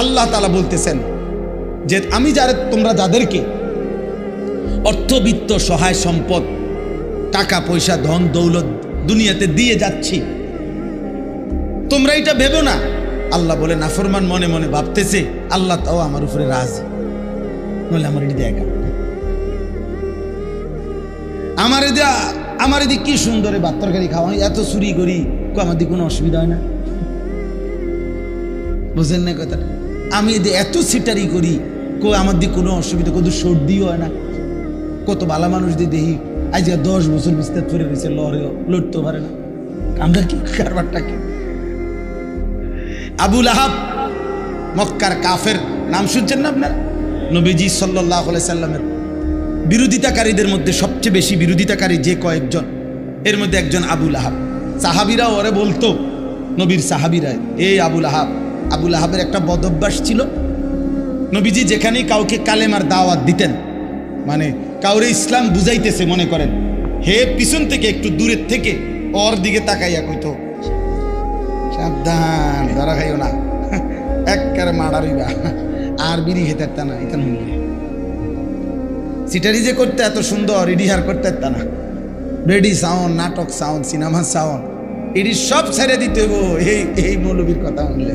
আল্লাহ তাআলা বলতেছেন যে আমি তোমরা যাদেরকে অর্থবিত্ত সহায় সম্পদ টাকা পয়সা ধন দৌলত দুনিয়াতে দিয়ে যাচ্ছি, তোমরা এটা ভেবো না। আল্লাহ বলে নাফরমান মনে মনে ভাবতেছে আল্লাহ তাও আমার উপরে রাজি, নইলে আমার এটি দেখা আমার এদিকে কি সুন্দর ভাত তরকারি খাওয়া, এত চুরি করি, আমার দিকে কোনো অসুবিধা হয় না। বুঝেন না কথাটা? আমি এত সিটারি করি, আমার দিকে কোনো অসুবিধা, কত সর্দিও হয় না। কত ভালো মানুষ দিয়ে দেখি আজ 10 বছর বিস্তার ফিরে রয়েছে, লড়তেও পারে না। আমরা কি কারবারটা কি? আবু লাহাব মক্কার কাফের, নাম শুনছেন না আপনার? নবীজি সাল্লাল্লাহু আলাইহি সাল্লামের বিরোধিতাকারীদের মধ্যে সবচেয়ে বেশি বিরোধিতাকারী যে কয়েকজন, এর মধ্যে একজন আবু লাহাব। সাহাবীরা ওরে বলতো, নবীর সাহাবীরা, এই আবু লাহাব। আবু লাহাবের একটা বদ অভ্যাস ছিল, নবীজি যেখানেই কাউকে কালেমার দাওয়াত দিতেন, মানে কাউরে ইসলাম বুঝাইতেছে মনে করেন, হে পিছন থেকে একটু দূরের থেকে ওর দিকে তাকাইয়া কইতো, সাবধান, ধরা খাইও না, একবারে মারারিবা, আর বিড়ি খেতে পারত না। এটা সিটারি যে করতে এত সুন্দর, ইডিহার করতে পারত না। রেডি সাউন্ড, নাটক সাউন্ড, সিনেমা সাউন্ড, এটি সব ছেড়ে দিতে হইব এই মৌলবীর কথা শুনলে।